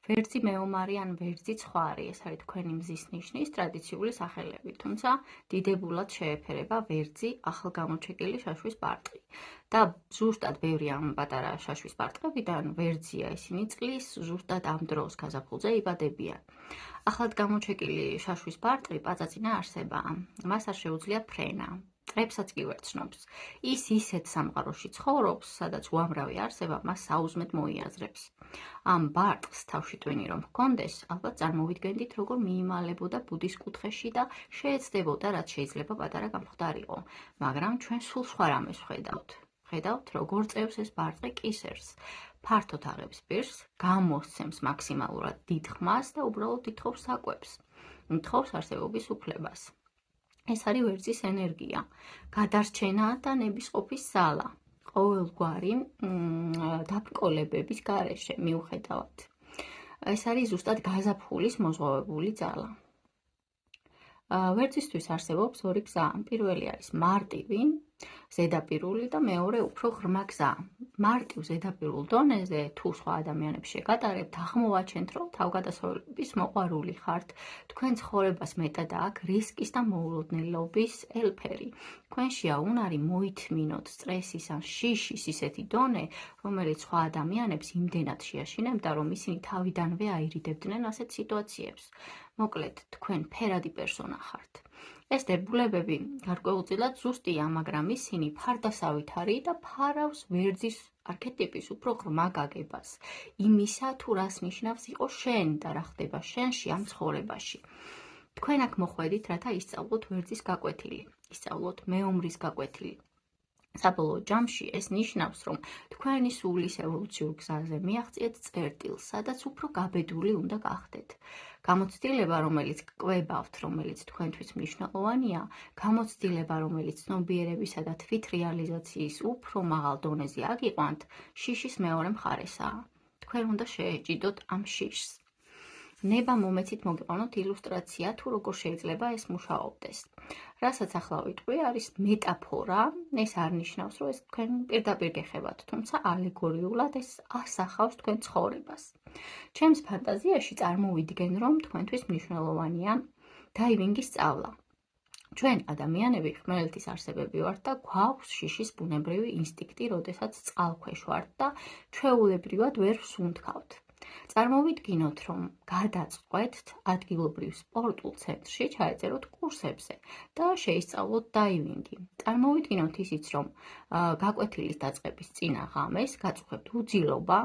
ვერძი მეომარი ან ვერძი ცხვარი, ეს არის თქვენი მზის ნიშნის ტრადიციული სახელები, თუმცა დიდებულად შეეფერება ვერძი ახალგამოჩეკილი შაშვის ბარტყი. და ზუსტად ბევრი ამ პატარა შაშვის ბარტყებიდან ვერძია, ისინი წლის ზუსტად ამ დროს გაზაფხულზე იბადებიან. ახლად გამოჩეკილი შაშვის ბარტყი პაწაწინა არსებაა, მას არ შეუძლია ფრენა. წრეებსაც კი ვერცნობს. ის ისეთ სამყაროში ცხოვრობს, სადაც უამრავი არსება მას საუზმედ მოიაზრებს. ამ ბარტყს თავში ტვინი რომ ჰქონდეს, ალბათ წარმოვიდგენდით, როგორ მიიმალებოდა ბუდის კუთხეში და შეეცდებოდა, რაც შეიძლება პატარა გამხდარიყო, მაგრამ ჩვენ სულ სხვა რამეს ვხედავთ. ვხედავთ, როგორ წევს ეს ბარტყი კისერს, ფართოდ აღებს პირს, გამოსცემს მაქსიმალურად დიდ ხმას და უბრალოდ ითხოვს საკვებს. ითხოვს არსებობის უფლებას. ეს არის ვერძის ენერგია, გადარჩენა და ნებისყოფის ზალა. ყოველგვარი დაბრკოლებების გარეშე მიუხედავად. ეს არის ზუსტად გაზაფხულის მოზღვავებული ძალა. ვერძისთვის არსებობს ორი გზა. პირველი არის მარტივი, ზედაპირული და მეორე უფრო ღრმა გზა. მარტივ ზედაპირულ დონეზე თუ სხვა ადამიანებს შეგატარებთ, აღმოვაჩენთ, რომ თავგადასავლების მოყვარული ხართ, თქვენ ცხოვრებას მეტად აქვს რისკის და მოულოდნელობის ელფერი. თქვენშია უნარი მოითმინოთ სტრესის ან შიშის ისეთი დონე, რომელიც სხვა ადამიანებს იმდენად შეაშინებდა, რომ ისინი თავიდანვე აირიდებდნენ ასეთ სიტუაციებს. მოკლედ, თქვენ ფერადი პერსონა ხართ. ეს დებულებები გარკვეულწილად ზუსტია, მაგრამ ისინი ფარდასავით არის და ფარავს ვერძის არქეტიპის უფრო ღრმა გაგებას, იმისა თუ რას ნიშნავს იყო შენ და რა ხდება შენში ამ ცხოვრებაში. თქვენ აქ მოხვედით, რათა ისწავლოთ ვერძის გაკვეთილი, ისწავლოთ მეომრის გაკვეთილი. საბოლოო ჯამში ეს ნიშნავს, რომ თქვენი სულის ევოლუციურ გზაზე მიაღწიეთ წერტილს, სადაც უფრო გაბედული უნდა გახდეთ. გამოცდილება, რომელიც გკვებავთ, რომელიც თქვენთვის მნიშვნელოვანია, გამოცდილება, რომელიც ცნობიერებისა და თვითრეალიზაციის უფრო მაღალ დონეზე აგიყვანთ, შიშის მეორე მხარესაა. თქვენ უნდა შეეჭიდოთ ამ შიშს. ნება მომეცით მოგიყვანოთ ილუსტრაცია, თუ როგორ შეიძლება ეს მუშაობდეს. რასაც ახლა ვიტყვი, არის მეტაფორა, ეს არ ნიშნავს, რომ ეს თქვენ პირდაპირ გეხებათ, თუმცა ალეგორიულად ეს ასახავს თქვენ ცხოვრებას. ჩემს ფანტაზიაში წარმოვიდგენ, რომ თქვენთვის მნიშვნელოვანია დაივინგის სწავლა. ჩვენ ადამიანები ხმელეთის არსებები ვართ და გვაქვს შიშის ბუნებრივი ინსტინქტი, როდესაც წყალქვეშ ვართ და ჩვეულებრივად ვერ ვსუნთქავთ. წარმოვიდგინოთ, რომ გადაწყვეტთ ადგილობრივ სპორტულ ცენტრში ჩაეწეროთ კურსებზე და შეისწავლოთ დაივინგი. წარმოვიდგინოთ ისიც, რომ გაკვეთილის დაწყების წინა ღამეს გაწუხებთ უძილობა,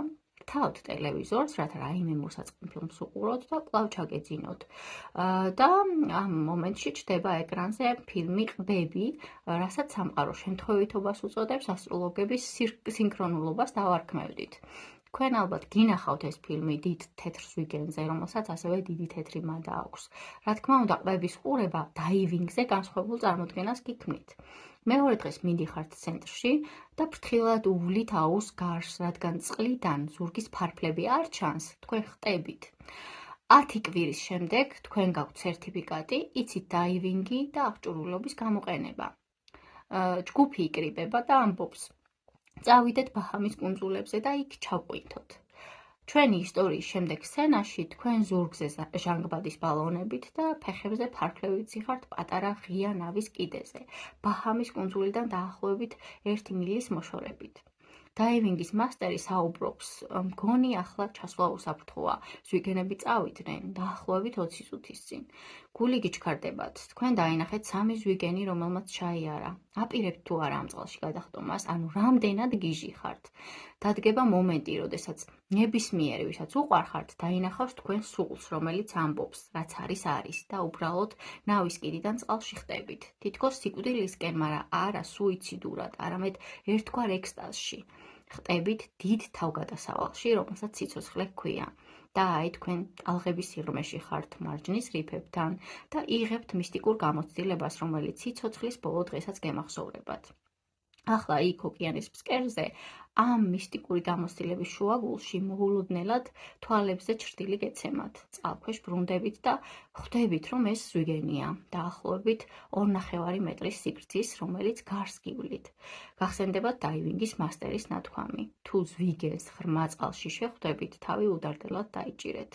თავთ ტელევიზორს, რათა რაიმე მოსაწყენ ფილმს უყუროთ და კვლავ ჩაგეძინოთ. და ამ მომენტში ჩდება ეკრანზე ფილმი ყბები, რასაც სამყარო შემთხვევითობას უწოდებს, ასტროლოგების სინქრონულობას დავარქმევდით. თქვენ ალბათ გინახავთ ეს ფილმი დიდ თეთრ ზვიგენზე, რომელსაც ასევე დიდი თეთრი მადა აქვს. რა თქმა უნდა, ყბების ყურება დაივინგზე განსხვავებულ წარმოდგენას გიქმნით. მეორე დღეს მიდიხართ ცენტრში და ფრთხილად უვლით აუზს გარს, რადგან წყლიდან ზურგის ფარფლები არ ჩანს, თქვენ ხტებით. 10 კვირის შემდეგ თქვენ გაქვთ სერტიფიკატი, იცით დაივინგი და აღჭურვილობის გამოყენება. ჯგუფი იკრიბება და ამბობს: წავიდეთ ბაჰამის კუნძულებზე და იქ ჩავყვინთოთ. ჩვენი ისტორიის შემდეგ სცენაში თქვენ ზურგზე ჟანგბადის ბალონებით და ფეხებზე ფარფლებით ხართ პატარა ღია ნავის კიდეზე, ბაჰამის კუნძულიდან დაახლოებით 1 მილის მოშორებით. დაივინგის მასტერი საუბრობს, მგონი ახლა ჩასვლა უსაფრთხოა, ზვიგენები წავიდნენ, დაახლოებით 20 წუთის წინ. გული გიჩქარდებათ, თქვენ დაინახეთ 3 ზვიგენი, რომელმაც ჩაიარა. აპირებთ თუ არა ამ წყალში გადახტომას, ანუ რამდენად გიჟი ხართ. დადგება მომენტი, როდესაც ნებისმიერი, ვისაც უყვარხართ, დაინახავს თქვენ სულს, რომელიც ამბობს, რაც არის და უბრალოდ ნავის კიდიდან წყალში ხტებით. თითქოს სიკვდილისკენ, მაგრამ არა სუიციდურად, არამედ ერთგვარ ექსტაზში. ხტებით დიდ თავგადასავალში, რომელსაც სიცოცხლე ჰქვია. და აი თქვენ ტალღების სიღრმეში ხართ მარჯნის რიფებთან და იღებთ მისტიკურ გამოცდილებას, რომელიც სიცოცხლის ბოლო დღესაც გემახსოვრებათ. ახლა იქ ოკეანის ფსკერზე ამ მისტიკური გამოცდილების შუაგულში მოულოდნელად თვალებზე ჩრდილი გეცემათ, წყალქვეშ ბრუნდებით და ხვდებით, რომ ეს ზვიგენია, დაახლოებით 2,5 მეტრის სიგრძის, რომელიც გარს გივლით. გახსენდებათ დაივინგის მასტერის ნათქვამი: თუ ზვიგენს ღრმა წყალში შეხვდებით, თავი udardელად დაიჭირეთ.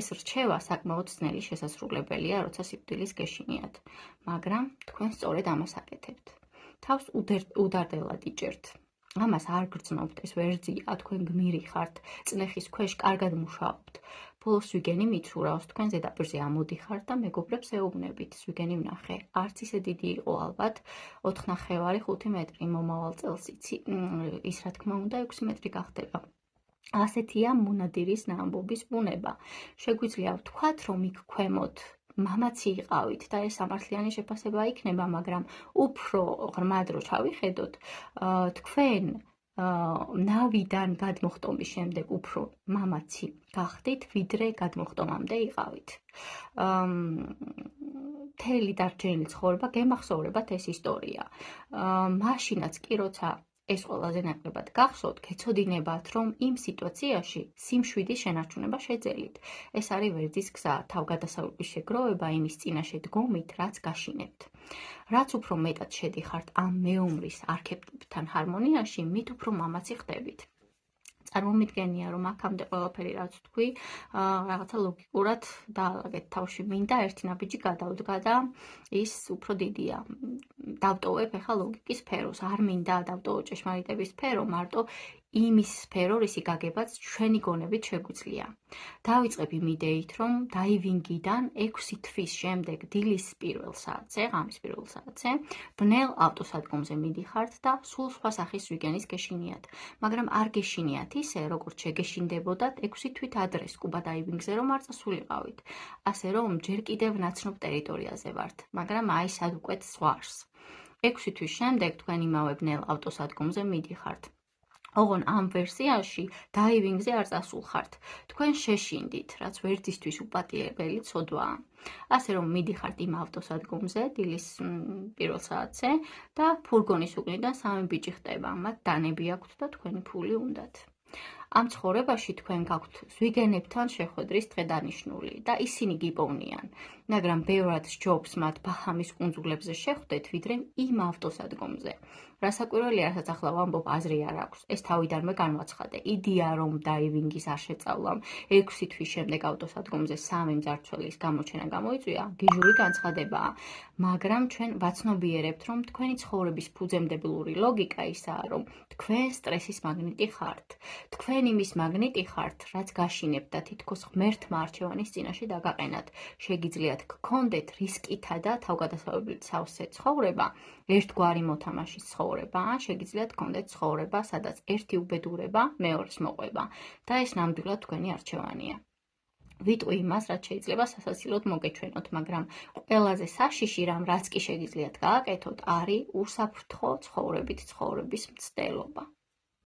ეს რჩევა საკმაოდ ძნელი შესასრულებელია, როცა სიკვდილის გეშინიათ, მაგრამ თქვენ სწორედ ამას აკეთებთ. თავს udardელად იჭერთ. ამას არ გრძნობთ, ეს ვერძია, თქვენ გმირი ხართ, წნეხის ქვეშ კარგად მუშაობთ. ბოლოს ზვიგენი მიცურავს, თქვენ ზედაპირზე ამოდიხართ და მეგობრებს ეუბნებით: ზვიგენი ვნახე, არც ისე დიდი იყო ალბათ, 4,5-5 მეტრი, მომავალ წელს ის რა თქმა უნდა 6 მეტრი გახდება. ასეთია მონადირის ნაამბობის ბუნება. შეგვიძლია ვთქვათ, რომ იქ ქვემოთ მამაცი იყავით და ეს სამართლიანი შეფასება იქნება, მაგრამ უფრო ღრმად რო ჩავიხედოთ, თქვენ ნავიდან გადმოხტომის შემდეგ უფრო მამაცი გახდით, ვიდრე გადმოხტომამდე იყავით. მთელი დარჩენილი ცხოვრება გემახსოვრებათ ეს ისტორია. მაშინაც კი, როცა ეს ყველაზე ნაკლებად გახსოვთ, გეცოდინებათ, რომ იმ სიტუაციაში სიმშვიდის შენარჩუნება შეძელით. ეს არის ვერძის გზა, თავგადასავლების შეგროვება იმის წინაშე დგომით, რაც გაშინებთ. რაც უფრო მეტად შედიხართ ამ მეომრის არქეტიპთან ჰარმონიაში, მით უფრო მამაცი ხდებით. წარმომიდგენია, რომ აქამდე ყველაფერი რაც თქვი, რაღაცა ლოგიკურად დაალაგეთ თავში, მინდა ერთი ნაბიჯი გადავდგა და ის უფრო დიდია. დავტოვებ ახლა ლოგიკის სფეროს, არ მინდა დავტოვო ჭეშმარიტების სფერო, მარტო იმის სფერო, რისი გაგებაც ჩვენი გონებით შეგვიძლია. დავიწყებ იმ იდეით, რომ დაივინგიდან 6 თვის შემდეგ დილის პირველ საათზე, ღამის პირველ საათზე, ბნელ ავტოსადგომზე მიდიხართ და სულ სხვა სახის ზვიგენის გეშინიათ, მაგრამ არ გეშინიათ ისე, როგორც შეგეშინდებოდათ 6 თვით ადრე სკუბა დაივინგზე, რომ არ წასულიყავით. ასე რომ, ჯერ კიდევ ნაცნობ ტერიტორიაზე ვართ, მაგრამ აი სად უკვე ზღვარს. 6 თვის შემდეგ თქვენ იმავე ბნელ ავტოსადგომზე მიდიხართ. ოღონ ამ ვერსიაში დაივინგზე არ წასულხართ. თქვენ შეშინდით, რაც ვერძისთვის უპატიებელი ცოდვაა. ასე რომ მიდიხართ იმ ავტოსადგომზე დილის პირველ საათზე და ფურგონის უკნიდან 3 ბიჭი ხდება. მათ დანები აქვთ და თქვენი ფული უნდათ. ამ ცხოვრებაში თქვენ გაქვთ ზვიგენებთან შეხვედრის დღედანიშნული და ისინი გიპოვნიან, მაგრამ ბევრად სჯობს მათ ბაჰამის კუნძულებზე შეხვდეთ, ვიდრე იმ ავტოსადგომზე. რასაკვირველია, რასაც ახლა ვამბობ, აზრი არ აქვს. ეს თავიდანვე განვაცხადე. იდეა, რომ დაივინგის არ შეწავლამ, 6 თვის შემდეგ ავტოსადგომზე 3 მძარცველის გამოჩენა გამოიწვია, გიჟური განცხადებაა. მაგრამ ჩვენ ვაცნობიერებთ, რომ თქვენი ცხოვრების ფუძემდებლური ლოგიკა ისაა, რომ თქვენ სტრესის მაგნიტი ხართ. თქვენ იმის მაგნიტი ხართ, რაც გაშინებთ და თითქოს ღმერთმა არჩევანის წინაშე დაგაყენათ. შეგიძლიათ გქონდეთ რისკითა და თავგადასავლებით სავსე ცხოვრება, ერთგვარი მოთამაშის ცხოვრება, ან შეგიძლიათ გქონდეთ ცხოვრება, სადაც ერთი უბედურება მეორეს მოყვება და ეს ნამდვილად თქვენი არჩევანია. ვიტყვი იმას, რაც შეიძლება სასაცილოდ მოგეჩვენოთ, მაგრამ ყველაზე საშიში რამ, რაც კი შეგიძლიათ გააკეთოთ, არის უსაფრთხო ცხოვრებით ცხოვრების მცდელობა.